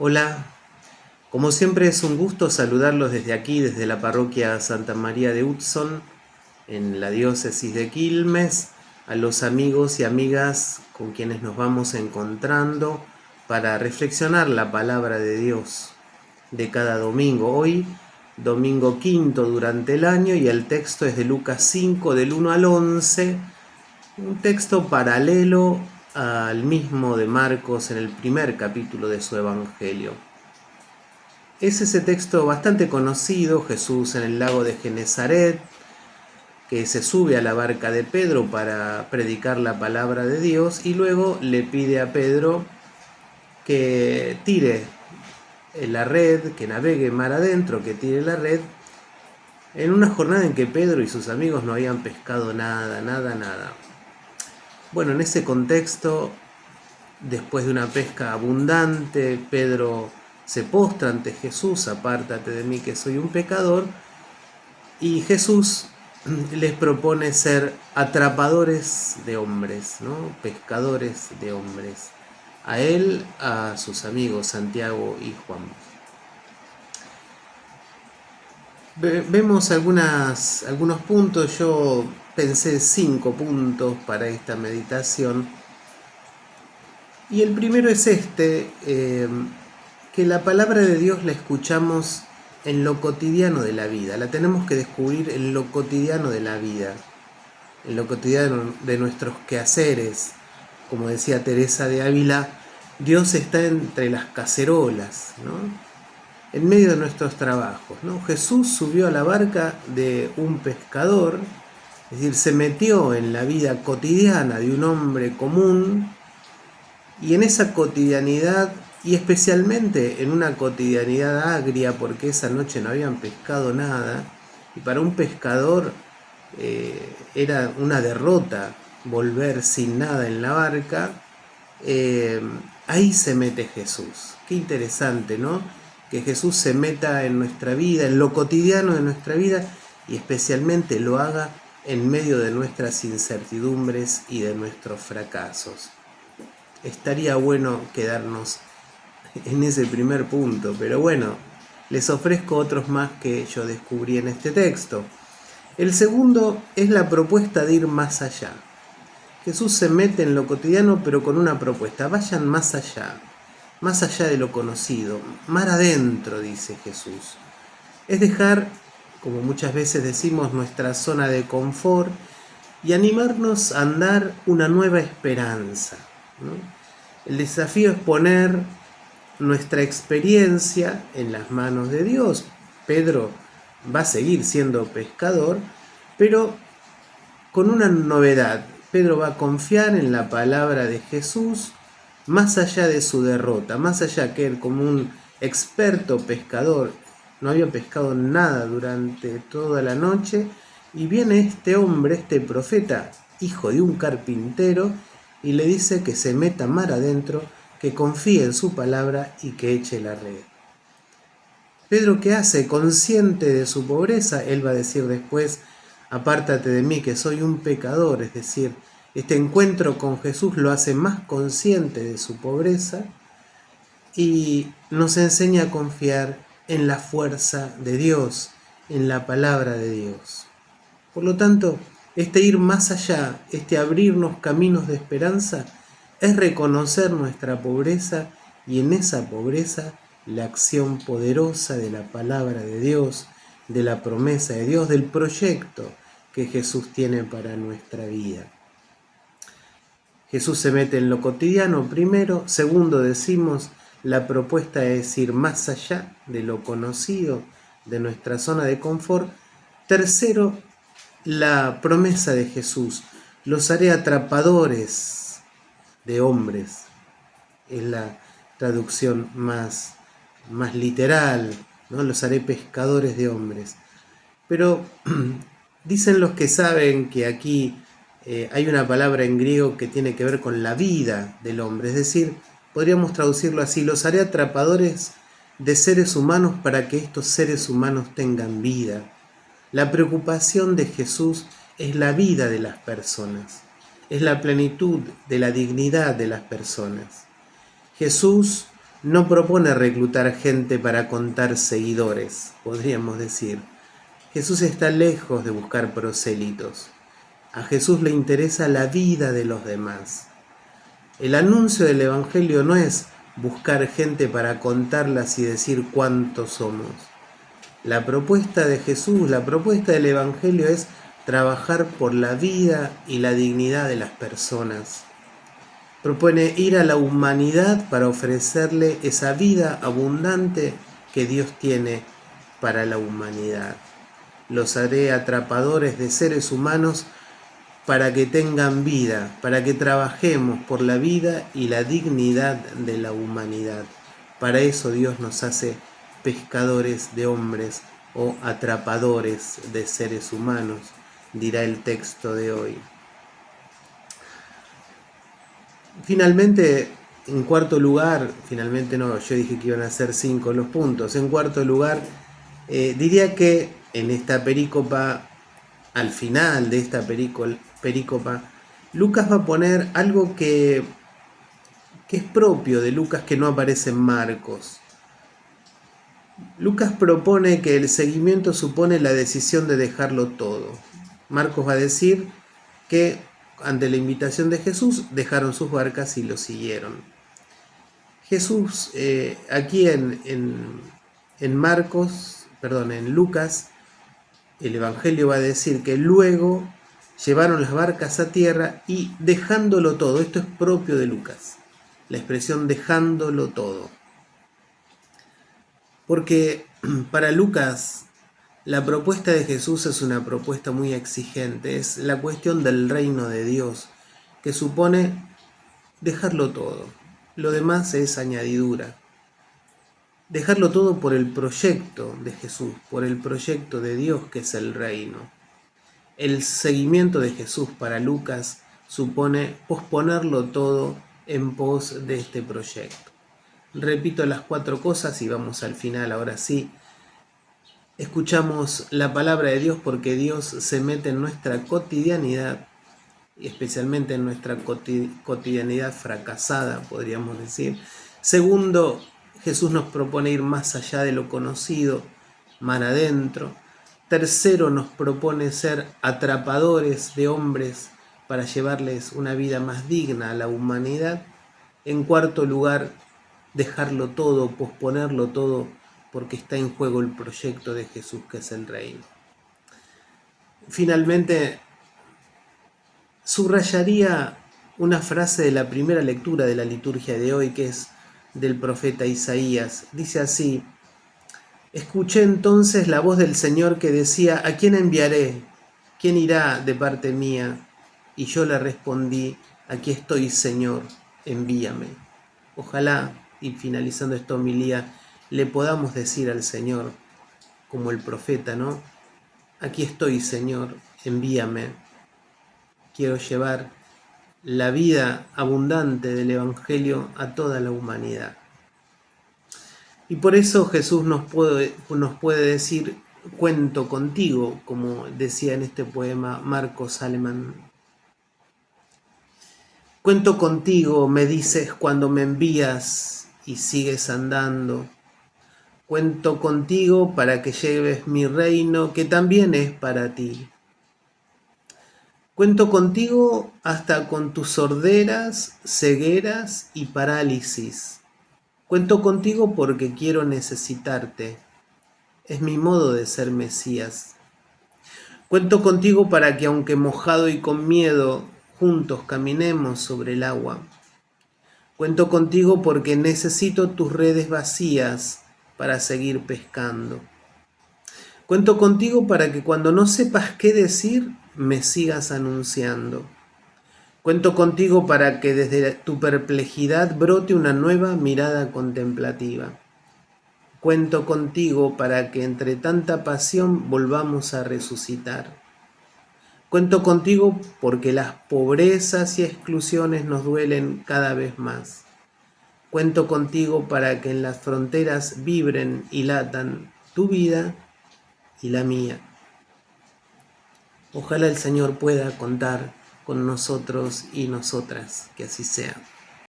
Hola, como siempre es un gusto saludarlos desde aquí, desde la parroquia Santa María de Hudson, en la diócesis de Quilmes, a los amigos y amigas con quienes nos vamos encontrando para reflexionar la palabra de Dios de cada domingo. Hoy, domingo quinto durante el año, y el texto es de Lucas 5, del 1 al 11, un texto paralelo al mismo de Marcos en el primer capítulo de su Evangelio. Es ese texto bastante conocido, Jesús en el lago de Genezaret, que se sube a la barca de Pedro para predicar la palabra de Dios y luego le pide a Pedro que tire la red, que navegue mar adentro, que tire la red, en una jornada en que Pedro y sus amigos no habían pescado nada. Bueno, en ese contexto, después de una pesca abundante, Pedro se postra ante Jesús: apártate de mí que soy un pecador. Y Jesús les propone ser atrapadores de hombres, ¿no? Pescadores de hombres. A él, a sus amigos Santiago y Juan. Vemos algunos puntos. Yo pensé 5 puntos para esta meditación. Y el primero es que la palabra de Dios la escuchamos en lo cotidiano de la vida. La tenemos que descubrir en lo cotidiano de la vida, en lo cotidiano de nuestros quehaceres. Como decía Teresa de Ávila, Dios está entre las cacerolas, ¿no? En medio de nuestros trabajos, ¿no? Jesús subió a la barca de un pescador, es decir, se metió en la vida cotidiana de un hombre común, y en esa cotidianidad, y especialmente en una cotidianidad agria, porque esa noche no habían pescado nada, y para un pescador era una derrota volver sin nada en la barca, ahí se mete Jesús. Qué interesante, ¿no? Que Jesús se meta en nuestra vida, en lo cotidiano de nuestra vida, y especialmente lo haga en medio de nuestras incertidumbres y de nuestros fracasos. Estaría bueno quedarnos en ese primer punto, pero bueno, les ofrezco otros más que yo descubrí en este texto. El segundo es la propuesta de ir más allá. Jesús se mete en lo cotidiano, pero con una propuesta: vayan más allá de lo conocido, mar adentro, dice Jesús. Es dejar, como muchas veces decimos, nuestra zona de confort y animarnos a andar una nueva esperanza, ¿no? El desafío es poner nuestra experiencia en las manos de Dios. Pedro va a seguir siendo pescador, pero con una novedad. Pedro va a confiar en la palabra de Jesús más allá de su derrota, más allá que él, como un experto pescador, no había pescado nada durante toda la noche, y viene este hombre, este profeta, hijo de un carpintero, y le dice que se meta mar adentro, que confíe en su palabra y que eche la red. Pedro, ¿qué hace? Consciente de su pobreza, él va a decir después: apártate de mí que soy un pecador. Es decir, este encuentro con Jesús lo hace más consciente de su pobreza y nos enseña a confiar en la fuerza de Dios, en la palabra de Dios. Por lo tanto, este ir más allá, este abrirnos caminos de esperanza, es reconocer nuestra pobreza, y en esa pobreza la acción poderosa de la palabra de Dios, de la promesa de Dios, del proyecto que Jesús tiene para nuestra vida. Jesús se mete en lo cotidiano primero. Segundo, decimos, la propuesta es ir más allá de lo conocido, de nuestra zona de confort. Tercero, la promesa de Jesús: los haré atrapadores de hombres. Es la traducción más literal, ¿no? Los haré pescadores de hombres. Pero dicen los que saben que aquí hay una palabra en griego que tiene que ver con la vida del hombre. Es decir, podríamos traducirlo así: los haré atrapadores de seres humanos para que estos seres humanos tengan vida. La preocupación de Jesús es la vida de las personas, es la plenitud de la dignidad de las personas. Jesús no propone reclutar gente para contar seguidores, podríamos decir. Jesús está lejos de buscar prosélitos. A Jesús le interesa la vida de los demás. El anuncio del Evangelio no es buscar gente para contarlas y decir cuántos somos. La propuesta de Jesús, la propuesta del Evangelio es trabajar por la vida y la dignidad de las personas. Propone ir a la humanidad para ofrecerle esa vida abundante que Dios tiene para la humanidad. Los haré atrapadores de seres humanos para que tengan vida, para que trabajemos por la vida y la dignidad de la humanidad. Para eso Dios nos hace pescadores de hombres o atrapadores de seres humanos, dirá el texto de hoy. Finalmente, en cuarto lugar, yo dije que iban a ser 5 los puntos. En cuarto lugar, diría que en esta perícopa, al final de esta perícopa, Lucas va a poner algo que es propio de Lucas, que no aparece en Marcos. Lucas propone que el seguimiento supone la decisión de dejarlo todo. Marcos va a decir que ante la invitación de Jesús dejaron sus barcas y lo siguieron. Jesús, aquí en Lucas, el Evangelio va a decir que luego llevaron las barcas a tierra y dejándolo todo. Esto es propio de Lucas, la expresión dejándolo todo. Porque para Lucas la propuesta de Jesús es una propuesta muy exigente, es la cuestión del reino de Dios, que supone dejarlo todo. Lo demás es añadidura. Dejarlo todo por el proyecto de Jesús, por el proyecto de Dios que es el reino. El seguimiento de Jesús para Lucas supone posponerlo todo en pos de este proyecto. Repito las 4 cosas y vamos al final, ahora sí. Escuchamos la palabra de Dios porque Dios se mete en nuestra cotidianidad, y especialmente en nuestra cotidianidad fracasada, podríamos decir. Segundo, Jesús nos propone ir más allá de lo conocido, mar adentro. Tercero, nos propone ser atrapadores de hombres para llevarles una vida más digna a la humanidad. En cuarto lugar, dejarlo todo, posponerlo todo, porque está en juego el proyecto de Jesús, que es el reino. Finalmente, subrayaría una frase de la primera lectura de la liturgia de hoy, que es del profeta Isaías. Dice así: escuché entonces la voz del Señor que decía, ¿a quién enviaré? ¿Quién irá de parte mía? Y yo le respondí, aquí estoy, Señor, envíame. Ojalá, y finalizando esta homilía, le podamos decir al Señor, como el profeta, ¿no? Aquí estoy, Señor, envíame. Quiero llevar la vida abundante del Evangelio a toda la humanidad. Y por eso Jesús nos puede decir, cuento contigo, como decía en este poema Marcos Alemán. Cuento contigo, me dices cuando me envías y sigues andando. Cuento contigo para que lleves mi reino, que también es para ti. Cuento contigo hasta con tus sorderas, cegueras y parálisis. Cuento contigo porque quiero necesitarte. Es mi modo de ser Mesías. Cuento contigo para que aunque mojado y con miedo, juntos caminemos sobre el agua. Cuento contigo porque necesito tus redes vacías para seguir pescando. Cuento contigo para que cuando no sepas qué decir, me sigas anunciando. Cuento contigo para que desde tu perplejidad brote una nueva mirada contemplativa. Cuento contigo para que entre tanta pasión volvamos a resucitar. Cuento contigo porque las pobrezas y exclusiones nos duelen cada vez más. Cuento contigo para que en las fronteras vibren y latan tu vida y la mía. Ojalá el Señor pueda contar con nosotros y nosotras, que así sea.